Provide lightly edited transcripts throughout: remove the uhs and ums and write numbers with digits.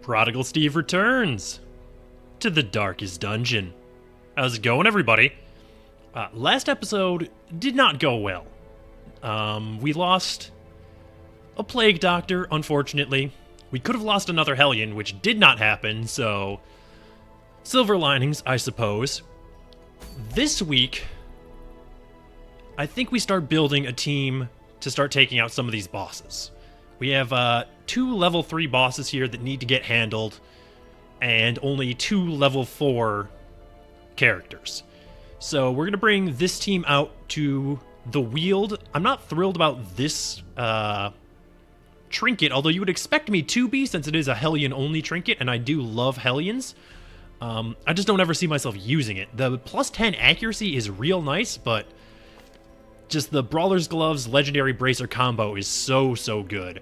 Prodigal Steve returns to the darkest dungeon. How's it going, everybody? Last episode did not go well. We lost a plague doctor, unfortunately. We could have lost another Hellion, which did not happen, so silver linings, I suppose. This week, I think we start building a team to start taking out some of these bosses. We have 2 level 3 bosses here that need to get handled, and only 2 level 4 characters. So we're going to bring this team out to the Weald. I'm not thrilled about this trinket, although you would expect me to be, since it is a Hellion-only trinket, and I do love Hellions. I just don't ever see myself using it. The plus 10 accuracy is real nice, but just the Brawler's Gloves Legendary Bracer combo is so good.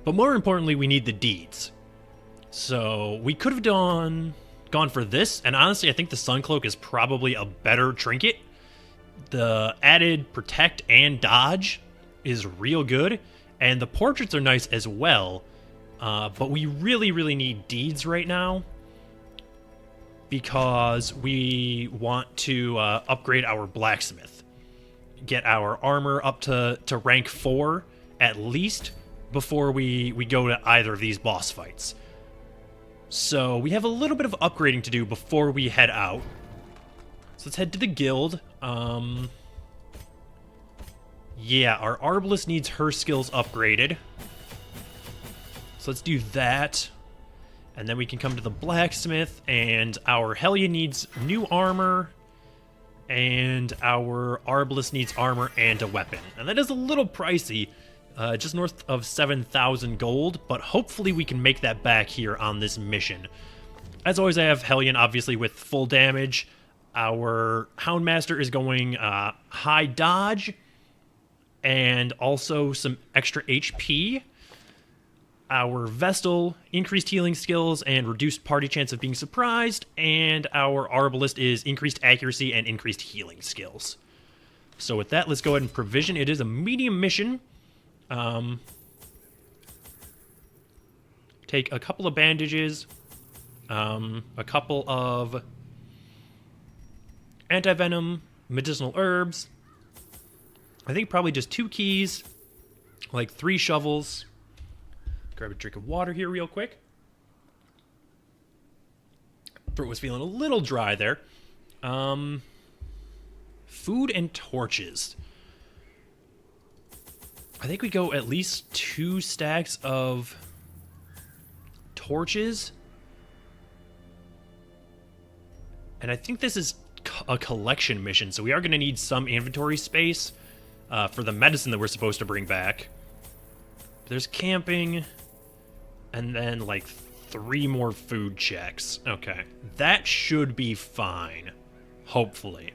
But more importantly, we need the deeds. So we could have gone for this, and honestly, I think the Sun Cloak is probably a better trinket. The added protect and dodge is real good, and the portraits are nice as well. But we really need deeds right now, because we want to upgrade our blacksmith. Get our armor up to rank 4 at least before we go to either of these boss fights. So we have a little bit of upgrading to do before we head out. So let's head to the guild. Yeah, our Arbalist needs her skills upgraded. So let's do that. And then we can come to the blacksmith, and our Hellion needs new armor, and our Arbalist needs armor and a weapon. And that is a little pricey, just north of 7,000 gold, but hopefully we can make that back here on this mission. As always, I have Hellion, obviously, with full damage. Our Houndmaster is going high dodge, and also some extra HP. Our Vestal, increased healing skills and reduced party chance of being surprised, and our Arbalist is increased accuracy and increased healing skills. So with that, let's go ahead and provision. It is a medium mission. Take a couple of bandages, a couple of anti-venom, medicinal herbs. I think probably just 2 keys, like 3 shovels. Grab a drink of water here real quick. Throat was feeling a little dry there. Food and torches. I think we go at least 2 stacks of torches. And I think this is a collection mission, so we are going to need some inventory space for the medicine that we're supposed to bring back. There's camping, and then like 3 more food checks. Okay, that should be fine, hopefully.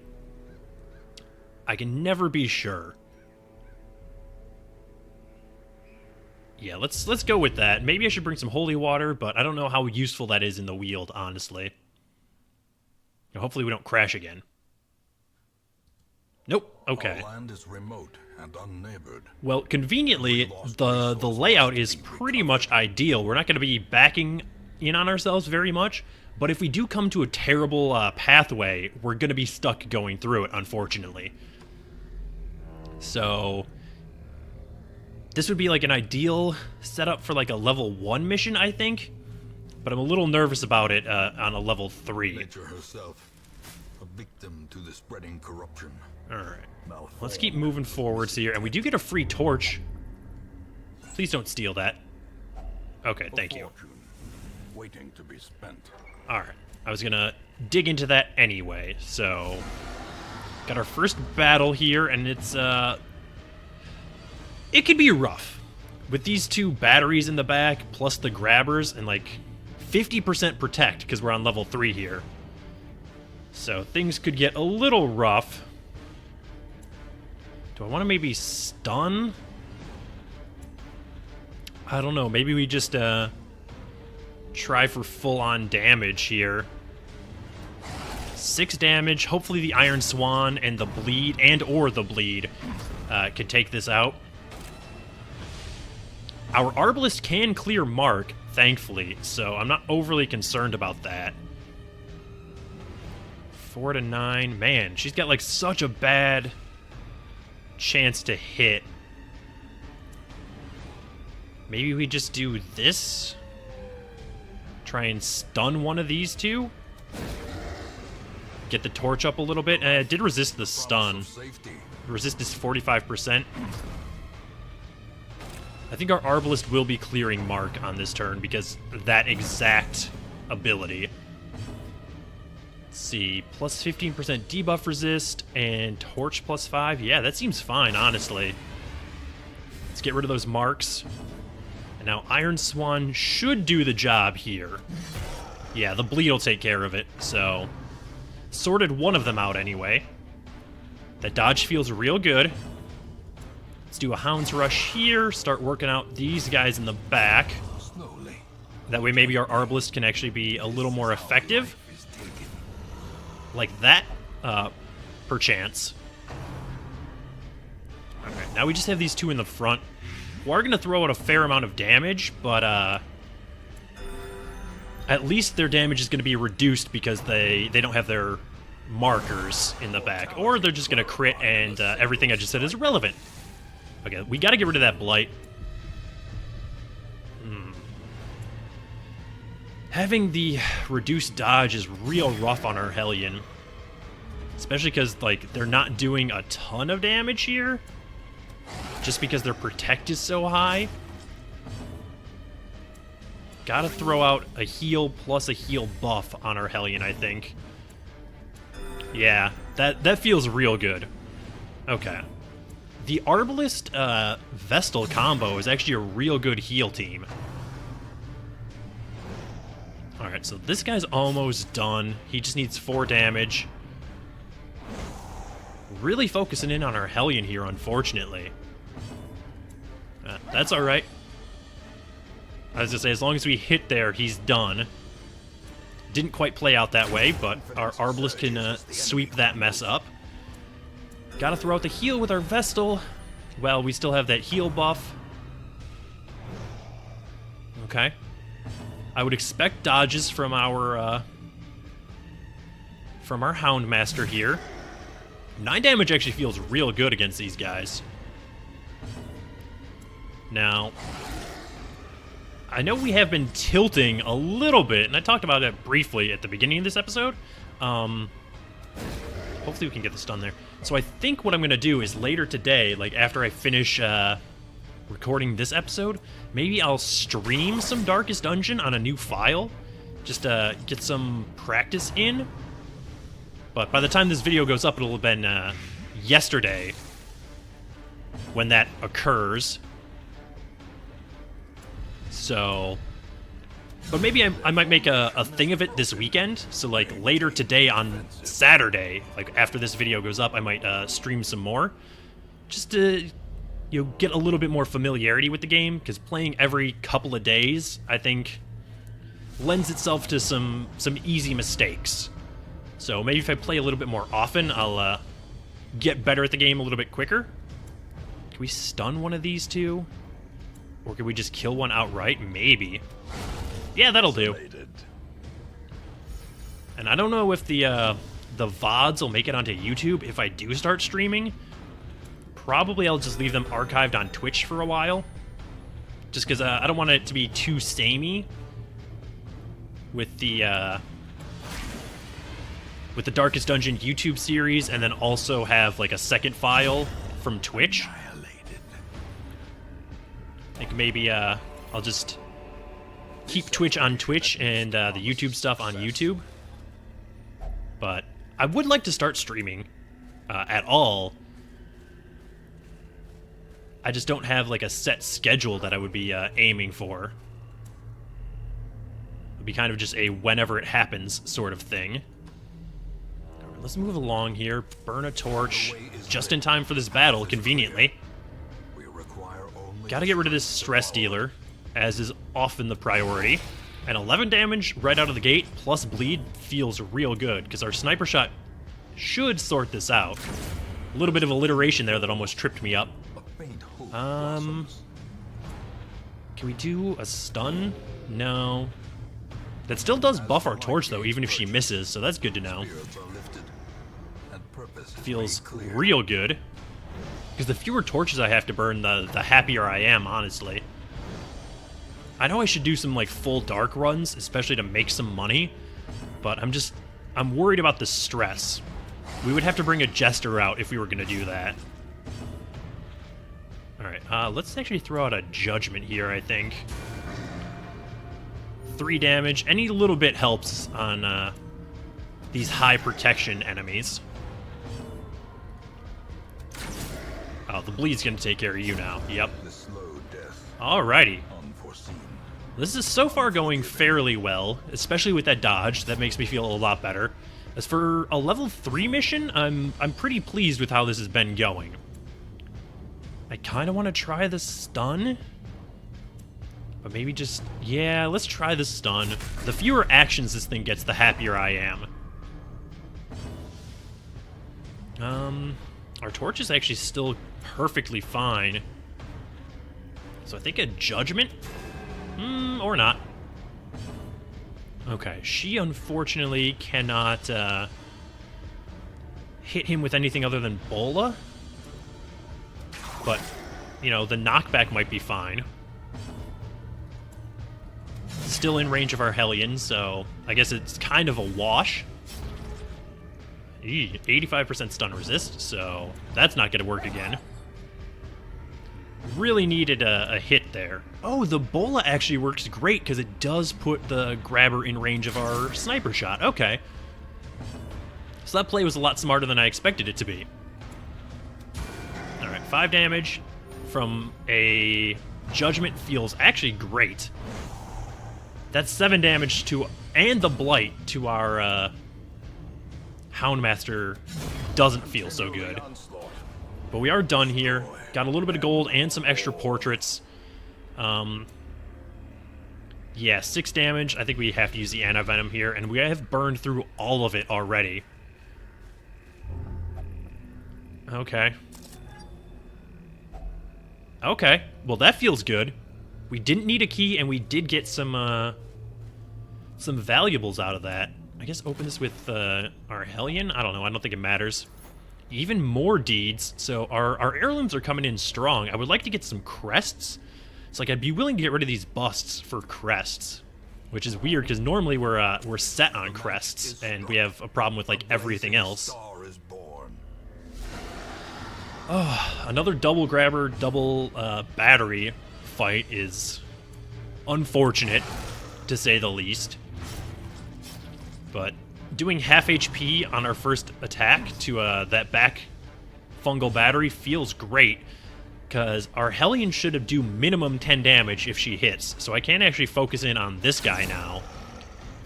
I can never be sure. Yeah, let's go with that. Maybe I should bring some holy water, but I don't know how useful that is in the Weald, honestly. Hopefully we don't crash again. Nope. Okay. Our land is remote and unneighbored. Well, conveniently, the layout is pretty much ideal. We're not going to be backing in on ourselves very much, but if we do come to a terrible pathway, we're going to be stuck going through it, unfortunately. So this would be like an ideal setup for like a level 1 mission, I think, but I'm a little nervous about it on a level 3. Nature herself, a victim to the spreading corruption. Alright, let's keep moving forwards here, and we do get a free torch. Please don't steal that. Okay, thank you. Waiting to be spent. Alright, I was gonna dig into that anyway, so got our first battle here, and it's it could be rough. With these 2 batteries in the back, plus the grabbers, and like 50% protect, because we're on level 3 here. So things could get a little rough. Do I want to maybe stun? I don't know. Maybe we just try for full-on damage here. 6 damage. Hopefully the Iron Swan and the bleed, can take this out. Our Arbalist can clear Mark, thankfully, so I'm not overly concerned about that. 4 to 9. Man, she's got like such a bad chance to hit. Maybe we just do this? Try and stun one of these two? Get the torch up a little bit. It did resist the stun. Resist is 45%. I think our Arbalist will be clearing Mark on this turn because of that exact ability. Let's see, plus 15% debuff resist and torch plus 5. Yeah, that seems fine, honestly. Let's get rid of those marks. And now Iron Swan should do the job here. Yeah, the bleed will take care of it, so... Sorted one of them out anyway. That dodge feels real good. Let's do a Hound's Rush here, start working out these guys in the back. That way maybe our Arbalist can actually be a little more effective. Like that, perchance. Alright, now we just have these two in the front. We are going to throw out a fair amount of damage, but at least their damage is going to be reduced because they don't have their markers in the back. Or they're just going to crit and everything I just said is irrelevant. Okay, we got to get rid of that Blight. Having the reduced dodge is real rough on our Hellion. Especially because, like, they're not doing a ton of damage here. Just because their protect is so high. Gotta throw out a heal plus a heal buff on our Hellion, I think. Yeah, that feels real good. Okay. The Arbalist Vestal combo is actually a real good heal team. Alright, so this guy's almost done. He just needs 4 damage. Really focusing in on our Hellion here, unfortunately. That's alright. I was gonna say, as long as we hit there, he's done. Didn't quite play out that way, but our Arbalist can sweep that mess up. Gotta throw out the heal with our Vestal. Well, we still have that heal buff. Okay. I would expect dodges from our Houndmaster here. 9 damage actually feels real good against these guys. Now, I know we have been tilting a little bit, and I talked about that briefly at the beginning of this episode. Hopefully we can get this done there. So I think what I'm going to do is later today, like after I finish recording this episode, maybe I'll stream some Darkest Dungeon on a new file, just to get some practice in. But by the time this video goes up, it'll have been yesterday when that occurs. So, but maybe I might make a thing of it this weekend. So like later today on Saturday, like after this video goes up, I might stream some more, just to get a little bit more familiarity with the game. Because playing every couple of days, I think, lends itself to some easy mistakes. So maybe if I play a little bit more often, I'll get better at the game a little bit quicker. Can we stun one of these two? Or can we just kill one outright? Maybe. Yeah, that'll do. And I don't know if the VODs will make it onto YouTube if I do start streaming. Probably I'll just leave them archived on Twitch for a while. Just because I don't want it to be too samey with the Darkest Dungeon YouTube series, and then also have like a second file from Twitch. I think maybe I'll just keep Twitch on Twitch and the YouTube stuff on YouTube. But I would like to start streaming at all. I just don't have like a set schedule that I would be aiming for. It'd be kind of just a whenever it happens sort of thing. Let's move along here. Burn a torch just in time for this battle, conveniently. Gotta get rid of this stress dealer, as is often the priority. And 11 damage right out of the gate, plus bleed, feels real good, because our sniper shot should sort this out. A little bit of alliteration there that almost tripped me up. Can we do a stun? No. That still does buff our torch, though, even if she misses, so that's good to know. Spirits are lifted, and purpose is Feels made clear. real good. Because the fewer torches I have to burn, the happier I am, honestly. I know I should do some, like, full dark runs, especially to make some money, but I'm worried about the stress. We would have to bring a jester out if we were going to do that. Alright, let's actually throw out a judgment here, I think. 3 damage. Any little bit helps on these high protection enemies. Oh, the bleed's gonna take care of you now. Yep. The slow death, Alrighty. unforeseen. This is so far going fairly well, especially with that dodge. That makes me feel a lot better. As for a level 3 mission, I'm pretty pleased with how this has been going. I kind of want to try the stun. But maybe just... yeah, let's try the stun. The fewer actions this thing gets, the happier I am. Our torch is actually still perfectly fine. So I think a judgment? Or not. Okay, she unfortunately cannot hit him with anything other than Bola. But, you know, the knockback might be fine. Still in range of our Hellion, so I guess it's kind of a wash. 85% stun resist, so that's not going to work again. Really needed a hit there. Oh, the Bola actually works great because it does put the grabber in range of our sniper shot. Okay. So that play was a lot smarter than I expected it to be. Alright, 5 damage from a judgment feels actually great. That's 7 damage to, and the blight to our Houndmaster doesn't feel so good. But we are done here. Got a little bit of gold and some extra portraits. Yeah, 6 damage. I think we have to use the anti-venom here, and we have burned through all of it already. Okay. Okay, well that feels good. We didn't need a key, and we did get some valuables out of that. I guess open this with our Hellion? I don't know, I don't think it matters. Even more deeds, so our heirlooms are coming in strong. I would like to get some crests. It's like I'd be willing to get rid of these busts for crests, which is weird because normally we're set on crests, and we have a problem with like everything else. Oh, another double grabber, double battery fight is unfortunate, to say the least. But doing half HP on our first attack to that back fungal battery feels great, because our Hellion should have do minimum 10 damage if she hits, so I can actually focus in on this guy now.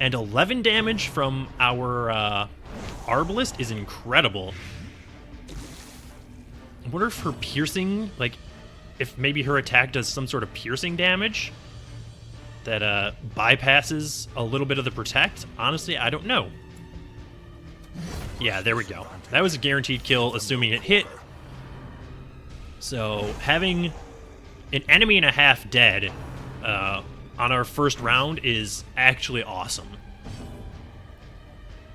And 11 damage from our Arbalist is incredible. I wonder if her piercing, like, if maybe her attack does some sort of piercing damage that bypasses a little bit of the protect. Honestly, I don't know. Yeah, there we go. That was a guaranteed kill, assuming it hit. So, having an enemy and a half dead on our first round is actually awesome.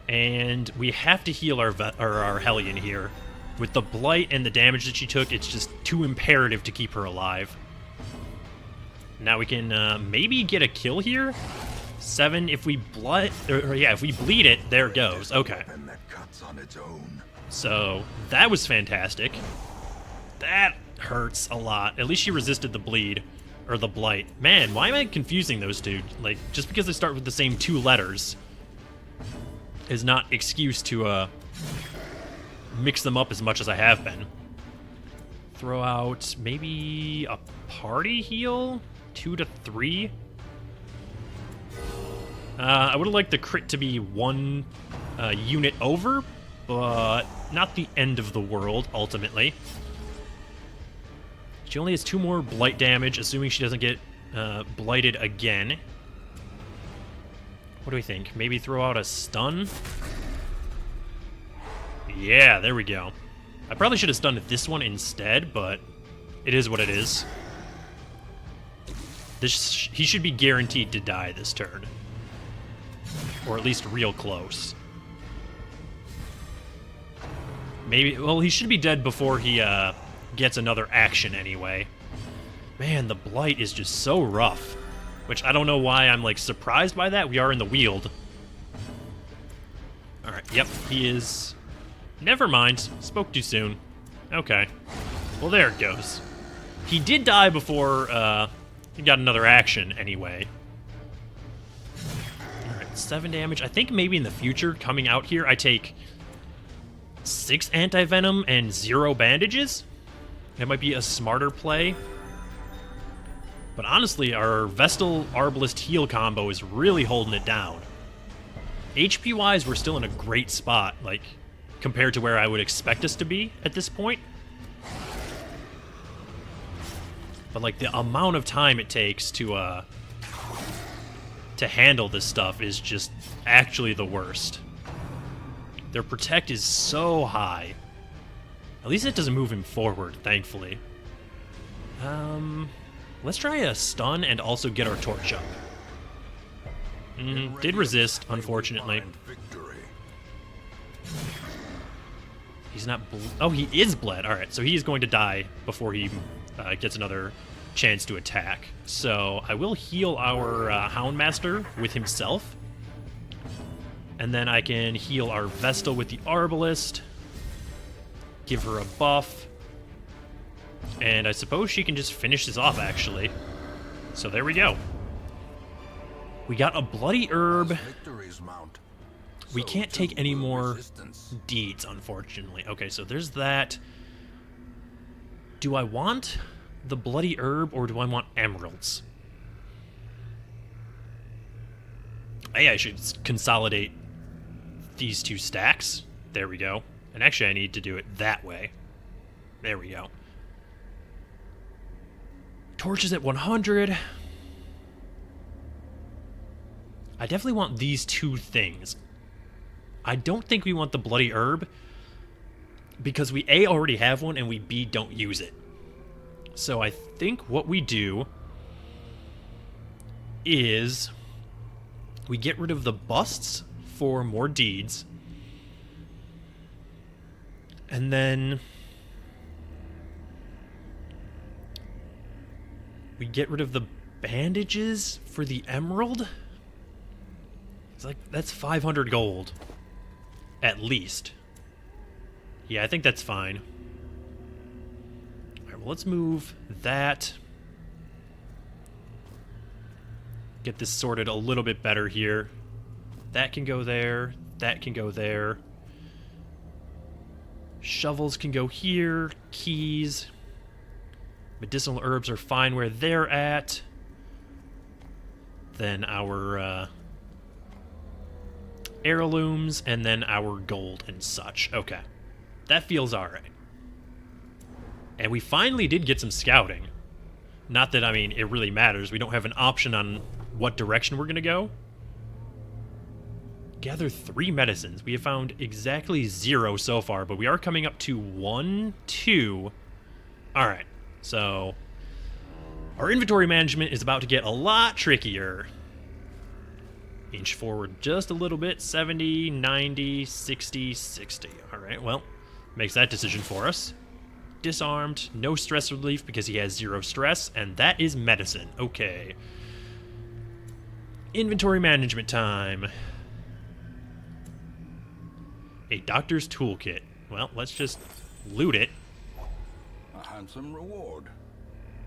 And we have to heal our Hellion here. With the blight and the damage that she took, it's just too imperative to keep her alive. Now we can maybe get a kill here. 7 if we if we bleed it, there it goes. Okay. So that was fantastic. That hurts a lot. At least she resisted the bleed or the blight. Man, why am I confusing those two? Like, just because they start with the same 2 letters is not excuse to mix them up as much as I have been. Throw out maybe a party heal? 2 to 3? I would have liked the crit to be 1 unit over, but not the end of the world, ultimately. She only has 2 more blight damage, assuming she doesn't get blighted again. What do we think? Maybe throw out a stun? Yeah, there we go. I probably should have stunned this one instead, but it is what it is. He should be guaranteed to die this turn. Or at least real close. Maybe, well, he should be dead before he gets another action anyway. Man, the Blight is just so rough. Which I don't know why I'm, like, surprised by that. We are in the Weald. Alright, yep, he is... Never mind. Spoke too soon. Okay. Well, there it goes. He did die before, he got another action anyway. Alright, 7 damage. I think maybe in the future, coming out here, I take 6 anti-venom and 0 bandages. That might be a smarter play. But honestly, our Vestal Arbalist heal combo is really holding it down. HP-wise, we're still in a great spot, like, compared to where I would expect us to be at this point. But, like, the amount of time it takes to handle this stuff is just actually the worst. Their Protect is so high. At least it doesn't move him forward, thankfully. Let's try a stun and also get our torch up. Did resist, unfortunately. He's not... Oh, he is bled. Alright, so he is going to die before he gets another chance to attack. So I will heal our Houndmaster with himself. And then I can heal our Vestal with the Arbalist. Give her a buff. And I suppose she can just finish this off, actually. So there we go. We got a Bloody Herb. We can't take any more deeds, unfortunately. Okay, so there's that. Do I want the Bloody Herb or do I want emeralds? Hey, I should consolidate these 2 stacks. There we go. And actually, I need to do it that way. There we go. Torch is at 100. I definitely want these 2 things. I don't think we want the Bloody Herb because we A, already have one, and we B, don't use it. So I think what we do is we get rid of the busts for more deeds, and then we get rid of the bandages for the emerald. It's like, that's 500 gold. At least. Yeah, I think that's fine. Alright, well, let's move that. Get this sorted a little bit better here. That can go there. That can go there. Shovels can go here. Keys. Medicinal herbs are fine where they're at. Then our heirlooms, and then our gold and such. Okay. That feels alright. And we finally did get some scouting. Not that, I mean, it really matters. We don't have an option on what direction we're going to go. Gather 3 medicines. We have found exactly 0 so far, but we are coming up to 1, 2. Alright. So, our inventory management is about to get a lot trickier. Inch forward just a little bit. 70, 90, 60, 60. Alright, well, makes that decision for us. Disarmed, no stress relief because he has 0 stress, and that is medicine. Okay. Inventory management time. A doctor's toolkit. Well, let's just loot it. A handsome reward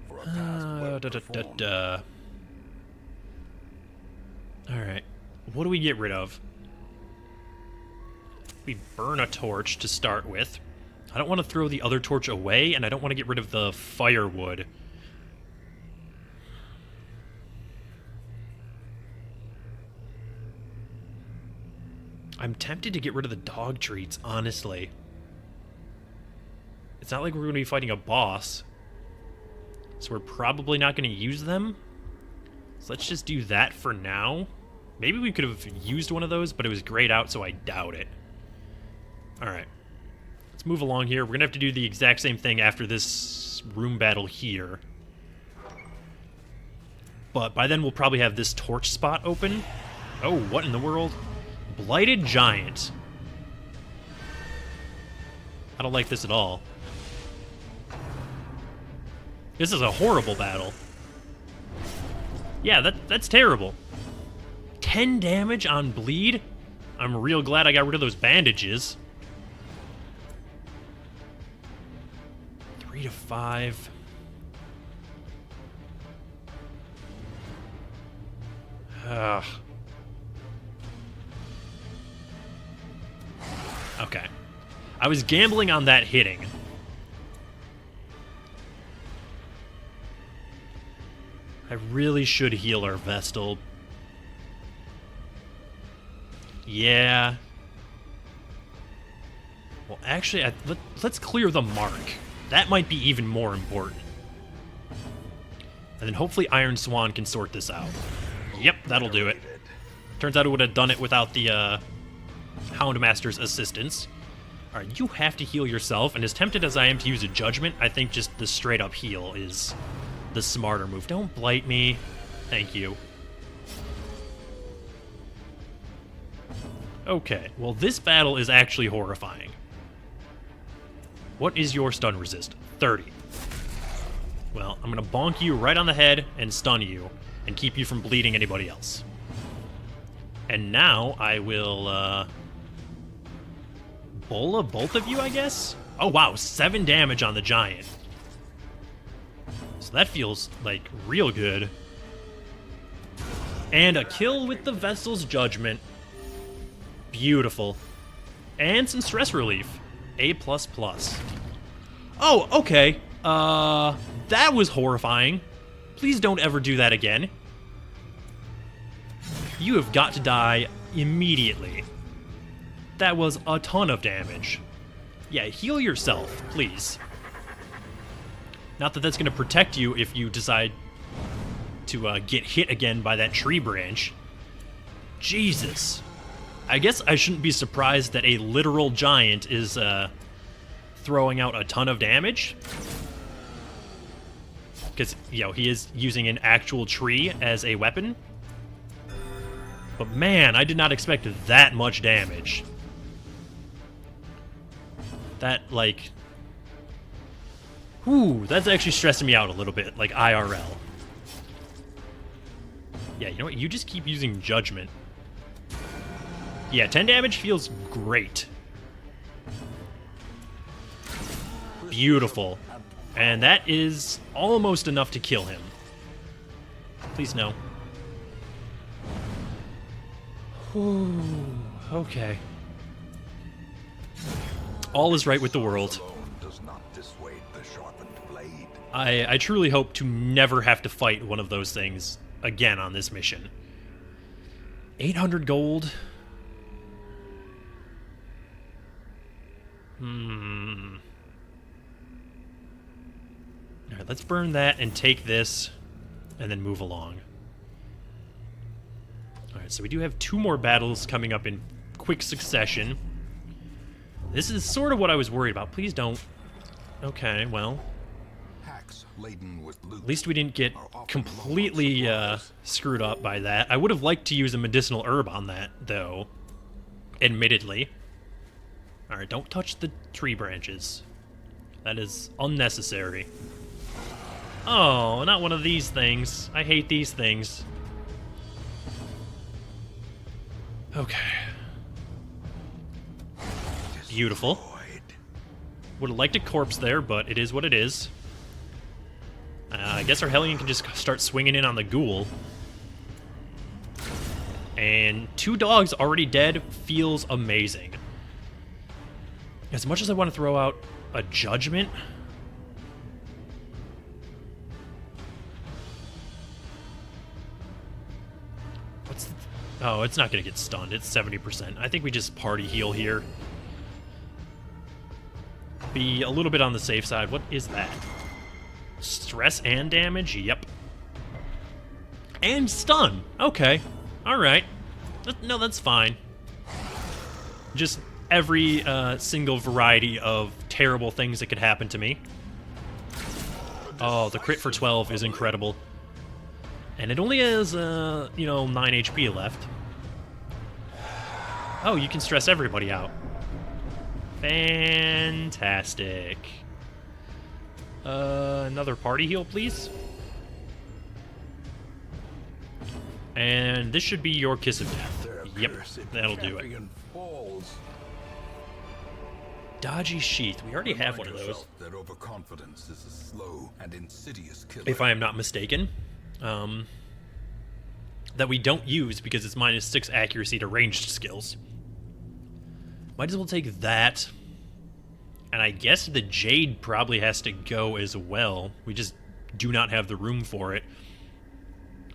for a task well performed. Alright. What do we get rid of? We burn a torch to start with. I don't want to throw the other torch away, and I don't want to get rid of the firewood. I'm tempted to get rid of the dog treats, honestly. It's not like we're going to be fighting a boss, so we're probably not going to use them. So let's just do that for now. Maybe we could have used one of those, but it was grayed out, so I doubt it. Alright. Let's move along here. We're going to have to do the exact same thing after this room battle here. but by then we'll probably have this torch spot open. Oh, what in the world? Blighted Giant. I don't like this at all. This is a horrible battle. Yeah, that's terrible. 10 damage on bleed? I'm real glad I got rid of those bandages. 3 to 5. Ugh. Okay. I was gambling on that hitting. I really should heal our Vestal. Yeah. Well, actually, let's clear the mark. That might be even more important. And then hopefully Iron Swan can sort this out. Yep, that'll do it. Turns out it would have done it without the Houndmaster's assistance. Alright, you have to heal yourself, and as tempted as I am to use a Judgment, I think just the straight up heal is the smarter move. Don't blight me. Thank you. Okay, well this battle is actually horrifying. What is your stun resist? 30. Well, I'm gonna bonk you right on the head and stun you, and keep you from bleeding anybody else. And now I will, Bola both of you, I guess? Oh wow, 7 damage on the giant. So that feels, like, real good. And a kill with the Vessel's Judgment. Beautiful. And some stress relief. A++. Oh, okay. That was horrifying. Please don't ever do that again. You have got to die immediately. That was a ton of damage. Yeah, heal yourself, please. Not that that's going to protect you if you decide to get hit again by that tree branch. Jesus. I guess I shouldn't be surprised that a literal giant is throwing out a ton of damage. Because, you know, he is using an actual tree as a weapon. But man, I did not expect that much damage. That, like... Whew, that's actually stressing me out a little bit, like IRL. Yeah, you know what? You just keep using Judgment. Yeah, 10 damage feels great. Beautiful. And that is almost enough to kill him. Please no. Whew, okay. All is right with the world. I truly hope to never have to fight one of those things again on this mission. 800 gold. Alright, let's burn that and take this, and then move along. Alright, so we do have 2 more battles coming up in quick succession. This is sort of what I was worried about. Please don't. Okay, well. At least we didn't get completely screwed up by that. I would have liked to use a medicinal herb on that, though. Admittedly. Alright, don't touch the tree branches. That is unnecessary. Oh, not one of these things. I hate these things. Okay. Beautiful. Would have liked a corpse there, but it is what it is. I guess our Hellion can just start swinging in on the ghoul. And 2 dogs already dead feels amazing. As much as I want to throw out a Judgment... Oh, it's not going to get stunned. It's 70%. I think we just party heal here. Be a little bit on the safe side. What is that? Stress and damage? Yep. And stun. Okay. Alright. No, that's fine. Just every single variety of terrible things that could happen to me. Oh, the crit for 12 is incredible. And it only has, 9 HP left. Oh, you can stress everybody out. Fantastic. Another party heal, please. And this should be your kiss of death. Yep, that'll do it. Dodgy sheath. We already have one of those. That overconfidence is a slow and insidious killer. If I am not mistaken. That we don't use because it's -6 accuracy to ranged skills. Might as well take that. And I guess the Jade probably has to go as well. We just do not have the room for it.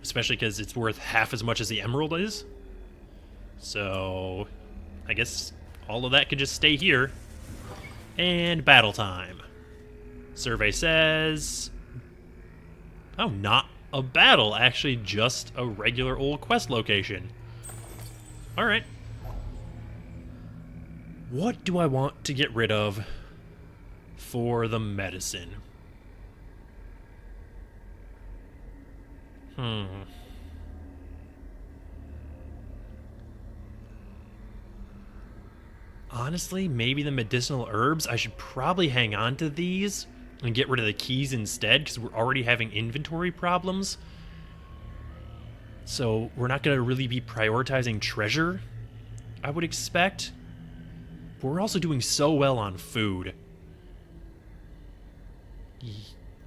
Especially because it's worth half as much as the Emerald is. So, I guess all of that could just stay here. And battle time. Survey says... Oh, not a battle. Actually, just a regular old quest location. Alright. What do I want to get rid of for the medicine? Honestly, maybe the medicinal herbs. I should probably hang on to these and get rid of the keys instead, because we're already having inventory problems. So we're not going to really be prioritizing treasure, I would expect. But we're also doing so well on food.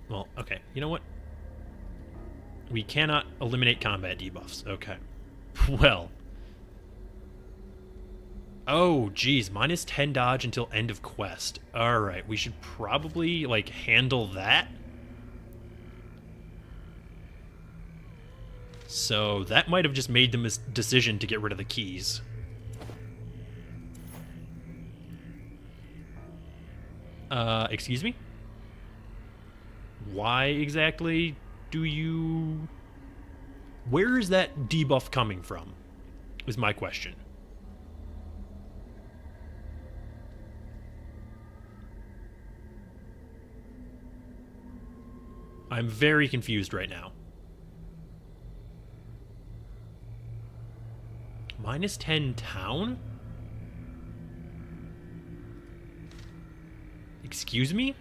Well, okay. You know what? We cannot eliminate combat debuffs. Okay. Well. Oh, geez. -10 dodge until end of quest. Alright, we should probably, like, handle that. So, that might have just made the decision to get rid of the keys. Excuse me? Why exactly do you... Where is that debuff coming from? Is my question. I'm very confused right now. -10 town? Excuse me?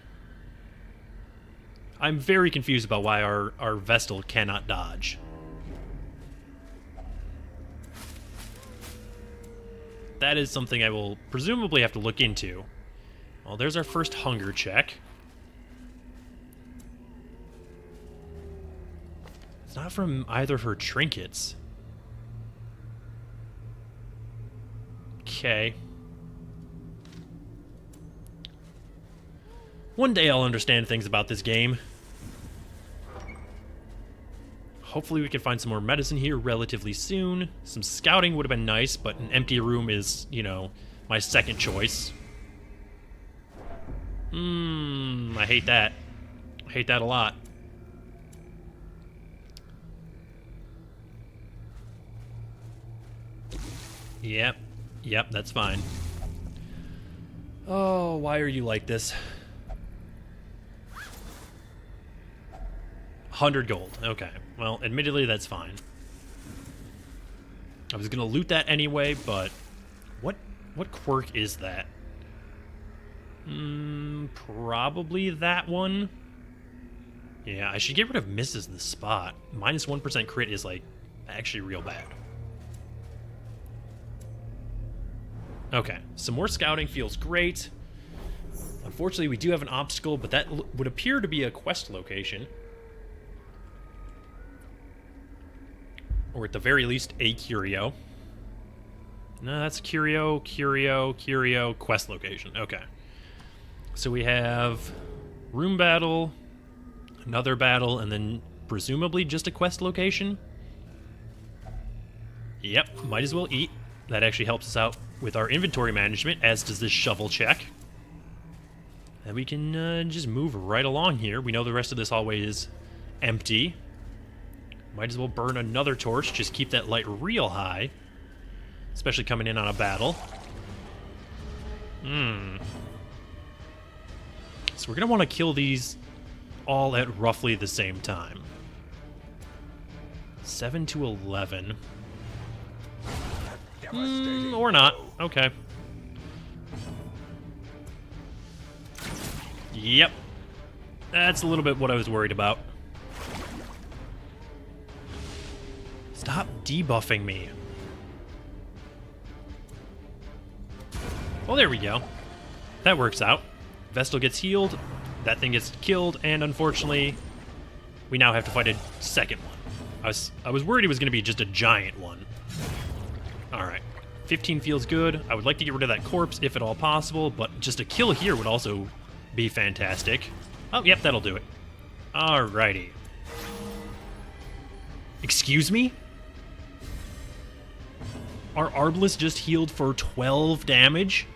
I'm very confused about why our Vestal cannot dodge. That is something I will presumably have to look into. Well, there's our first hunger check. It's not from either of her trinkets. Okay. One day I'll understand things about this game. Hopefully we can find some more medicine here relatively soon. Some scouting would have been nice, but an empty room is, you know, my second choice. I hate that. I hate that a lot. Yep, that's fine. Oh, why are you like this? 100 gold. Okay. Well, admittedly, that's fine. I was gonna loot that anyway, but what quirk is that? Probably that one. Yeah, I should get rid of misses in the spot. -1% crit is, like, actually real bad. Okay, some more scouting feels great. Unfortunately, we do have an obstacle, but that would appear to be a quest location. Or at the very least, a curio. No, that's curio, quest location. Okay. So we have room battle, another battle, and then presumably just a quest location. Yep, might as well eat. That actually helps us out with our inventory management, as does this shovel check. And we can just move right along here. We know the rest of this hallway is empty. Might as well burn another torch, just keep that light real high. Especially coming in on a battle. So we're going to want to kill these all at roughly the same time. 7 to 11. Devastating Or not. blow. Okay. Yep. That's a little bit what I was worried about. Stop debuffing me. Well, there we go. That works out. Vestal gets healed, that thing gets killed, and unfortunately, we now have to fight a second one. I was worried it was going to be just a giant one. Alright. 15 feels good. I would like to get rid of that corpse if at all possible, but just a kill here would also be fantastic. Oh, yep, that'll do it. Alrighty. Excuse me? Our Arbalest just healed for 12 damage?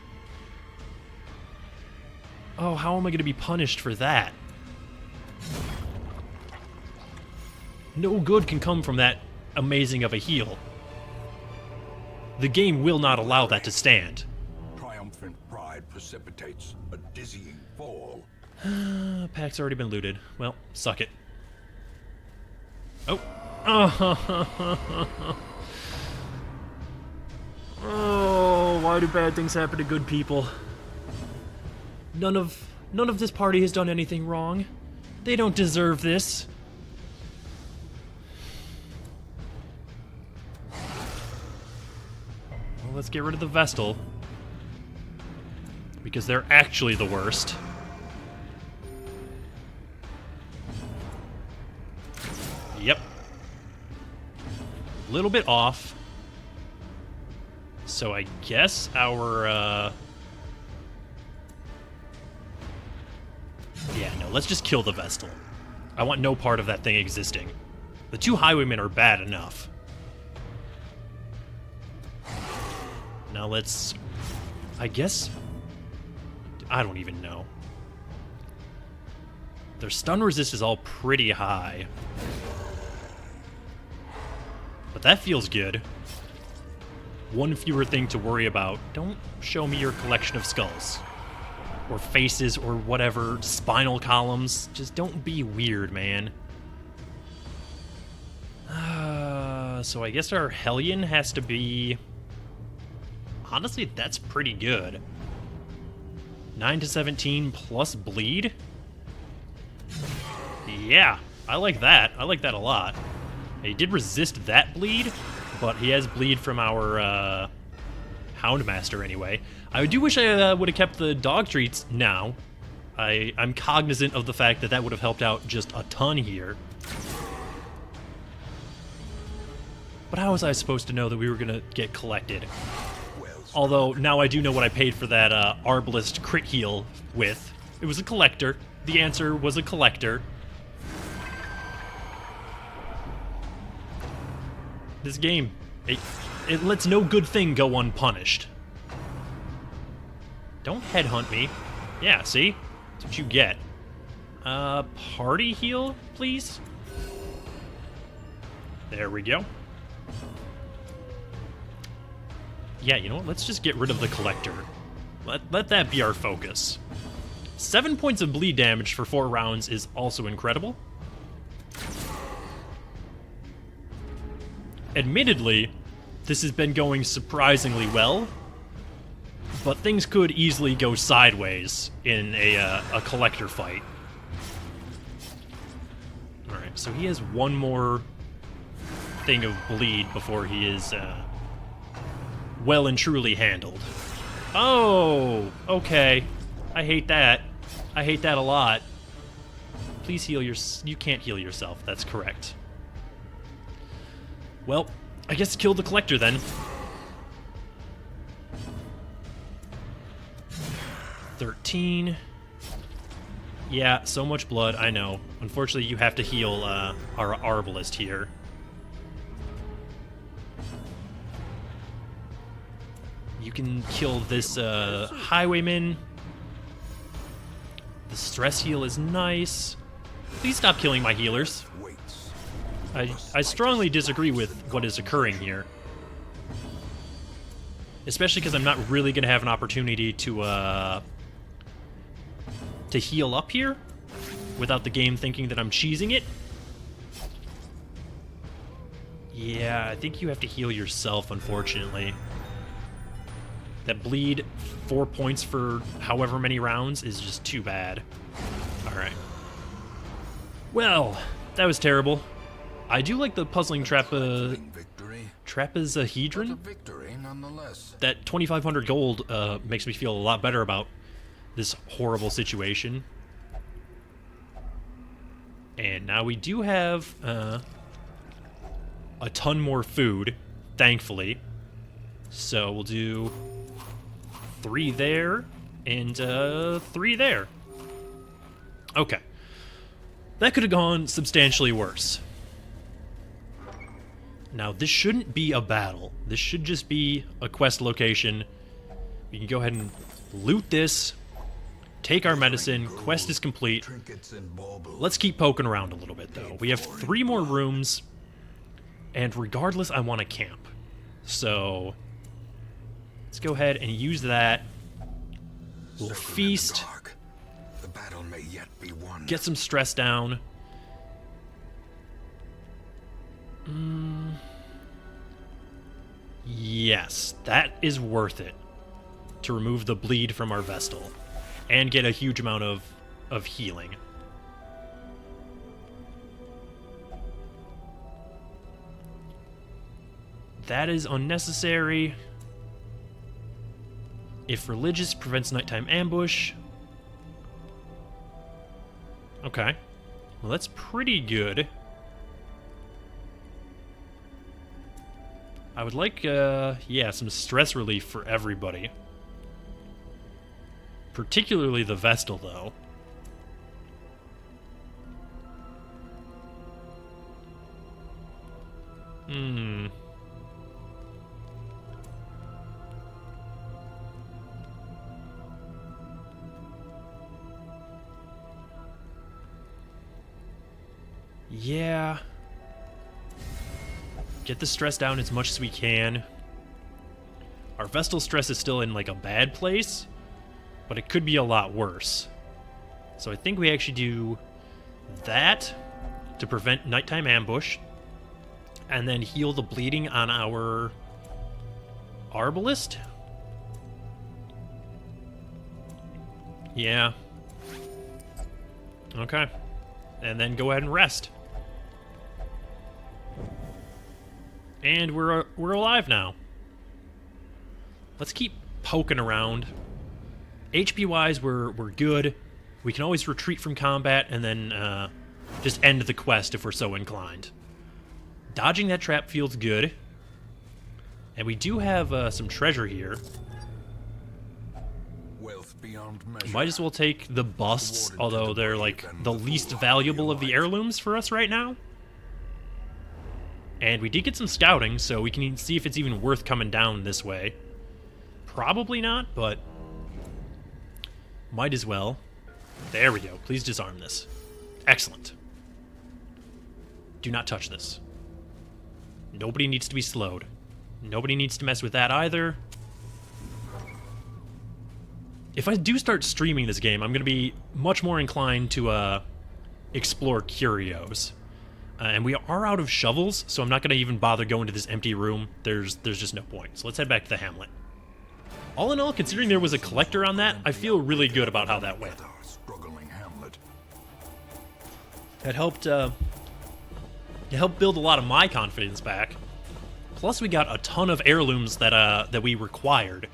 Oh, how am I going to be punished for that? No good can come from that amazing of a heal. The game will not allow that to stand. Triumphant pride precipitates a dizzying fall. Pack's already been looted. Well, suck it. Oh. Oh, why do bad things happen to good people? None of this party has done anything wrong. They don't deserve this. Well, let's get rid of the Vestal. Because they're actually the worst. Yep. A little bit off. So I guess our, yeah, no, let's just kill the Vestal. I want no part of that thing existing. The 2 highwaymen are bad enough. Now let's... I guess... I don't even know. Their stun resist is all pretty high. But that feels good. One fewer thing to worry about. Don't show me your collection of skulls. Or faces, or whatever. Spinal columns. Just don't be weird, man. So I guess our Hellion has to be... Honestly, that's pretty good. 9 to 17 plus bleed? Yeah, I like that. I like that a lot. He did resist that bleed, but he has bleed from our Houndmaster anyway. I do wish I would have kept the dog treats now. I'm cognizant of the fact that that would have helped out just a ton here. But how was I supposed to know that we were going to get collected? Although, now I do know what I paid for that Arbalest crit heal with. It was a collector. The answer was a collector. This game, it lets no good thing go unpunished. Don't headhunt me. Yeah, see? That's what you get. Party heal, please? There we go. Yeah, you know what? Let's just get rid of the collector. Let that be our focus. 7 points of bleed damage for 4 rounds is also incredible. Admittedly, this has been going surprisingly well, but things could easily go sideways in a collector fight. Alright, so he has one more thing of bleed before he is well and truly handled. Oh, okay. I hate that. I hate that a lot. Please heal you can't heal yourself, that's correct. Well, I guess kill the collector then. 13. Yeah, so much blood, I know. Unfortunately, you have to heal our Arbalest here. You can kill this highwayman. The stress heal is nice. Please stop killing my healers. I strongly disagree with what is occurring here. Especially because I'm not really going to have an opportunity to heal up here without the game thinking that I'm cheesing it. Yeah, I think you have to heal yourself, unfortunately. That bleed 4 points for however many rounds is just too bad. Alright. Well, that was terrible. I do like the puzzling Victory, trapezohedron. victory nonetheless. That 2,500 gold makes me feel a lot better about this horrible situation. And now we do have a ton more food, thankfully. So we'll do 3 there and 3 there. Okay. That could have gone substantially worse. Now, this shouldn't be a battle. This should just be a quest location. We can go ahead and loot this, take our medicine, quest is complete. Trinkets and baubles. Let's keep poking around a little bit, though. We have 3 more rooms, and regardless, I want to camp. So, let's go ahead and use that. We'll Circle in the feast, dark. The battle may yet be won. get some stress down. Yes, that is worth it to remove the bleed from our Vestal and get a huge amount of healing. That is unnecessary. If religious prevents nighttime ambush. Okay. Well, that's pretty good. I would like, yeah, some stress relief for everybody. Particularly the Vestal, though. Yeah. Get the stress down as much as we can. Our Vestal stress is still in, like, a bad place, but it could be a lot worse. So I think we actually do that to prevent nighttime ambush, and then heal the bleeding on our Arbalist? Yeah. Okay. And then go ahead and rest. And we're alive now. Let's keep poking around. HP-wise, we're good. We can always retreat from combat and then just end the quest if we're so inclined. Dodging that trap feels good. And we do have some treasure here. Wealth beyond measure. Might as well take the busts, although they're like the least valuable of the heirlooms for us right now. And we did get some scouting, so we can see if it's even worth coming down this way. Probably not, but might as well. There we go. Please disarm this. Excellent. Do not touch this. Nobody needs to be slowed. Nobody needs to mess with that either. If I do start streaming this game, I'm going to be much more inclined to explore curios. And we are out of shovels, so I'm not going to even bother going to this empty room. There's just no point. So let's head back to the hamlet. All in all, considering there was a collector on that, I feel really good about how that went. Struggling hamlet. It helped build a lot of my confidence back. Plus, we got a ton of heirlooms that we required.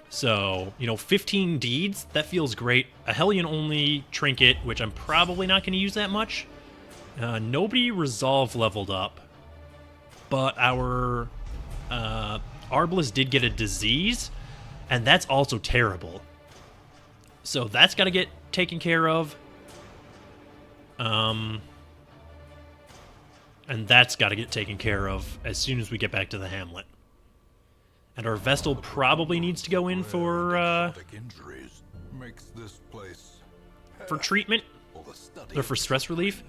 So, 15 deeds, that feels great. A Hellion-only trinket, which I'm probably not going to use that much. Nobody resolve leveled up, but our Arbalist did get a disease, and that's also terrible. So that's got to get taken care of. And that's got to get taken care of as soon as we get back to the hamlet. And our Vestal probably needs to go in for Injuries makes this place treatment, for the study. or for stress relief.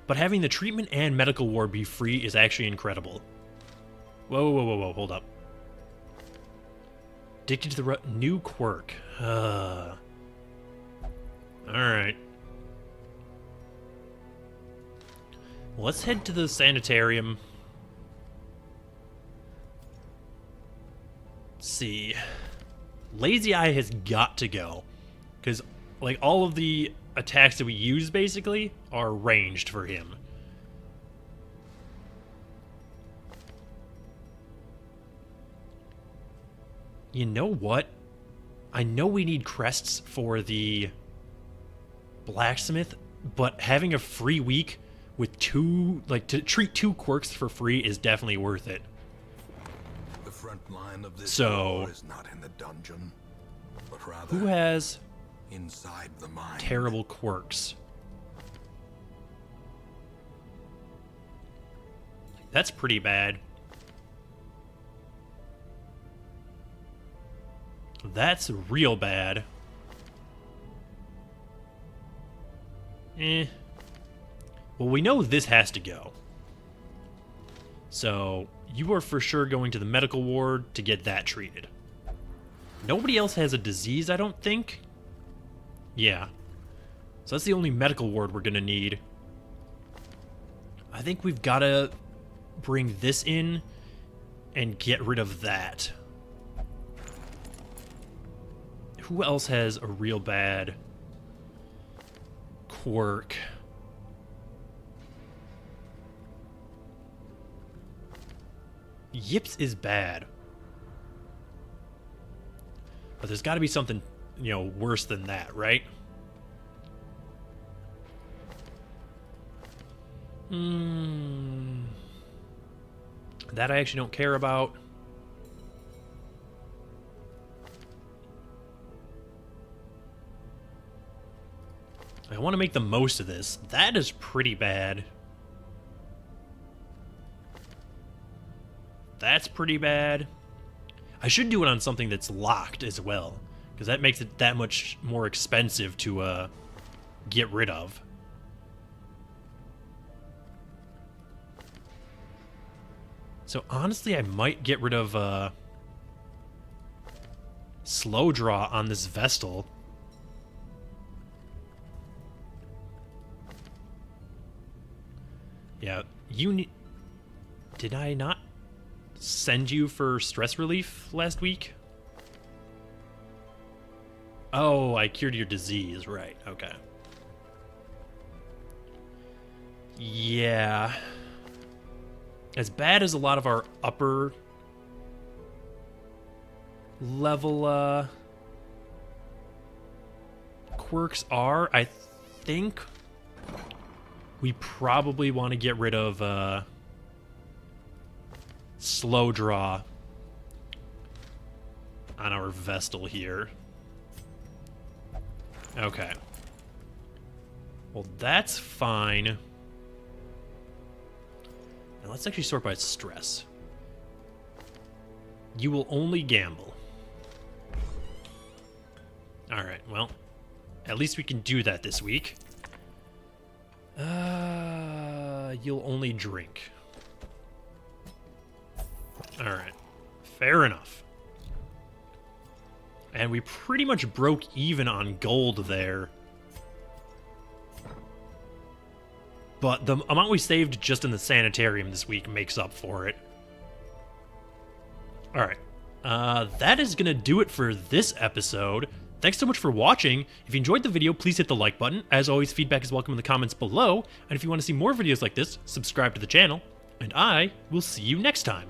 But having the treatment and medical ward be free is actually incredible. Whoa, hold up. Addicted to the new quirk. Alright. Well, let's head to the sanitarium. Let's see. Lazy Eye has got to go. Because, like, all of the attacks that we use, basically, are ranged for him. You know what? I know we need crests for the blacksmith, but having a free week with two, like, to treat 2 quirks for free is definitely worth it. The front line of this war is not in the dungeon, but rather who has inside the mind. terrible quirks? That's pretty bad. That's real bad. Well, we know this has to go. So, you are for sure going to the medical ward to get that treated. Nobody else has a disease, I don't think. Yeah. So that's the only medical ward we're gonna need. I think we've gotta bring this in and get rid of that. Who else has a real bad quirk? Yips is bad. But there's got to be something, you know, worse than that, right? That I actually don't care about. I want to make the most of this. That is pretty bad. That's pretty bad. I should do it on something that's locked as well, because that makes it that much more expensive to get rid of. So honestly, I might get rid of slow draw on this Vestal. Yeah, you need... Did I not send you for stress relief last week? Oh, I cured your disease, right, okay. Yeah. As bad as a lot of our upper level quirks are, I think we probably want to get rid of slow draw on our Vestal here. Okay. Well, that's fine. Now let's actually sort by stress. You will only gamble. Alright, well, at least we can do that this week. You'll only drink. Alright. Fair enough. And we pretty much broke even on gold there. But the amount we saved just in the sanitarium this week makes up for it. Alright. That is going to do it for this episode. Thanks so much for watching. If you enjoyed the video, please hit the like button. As always, feedback is welcome in the comments below. And if you want to see more videos like this, subscribe to the channel. And I will see you next time.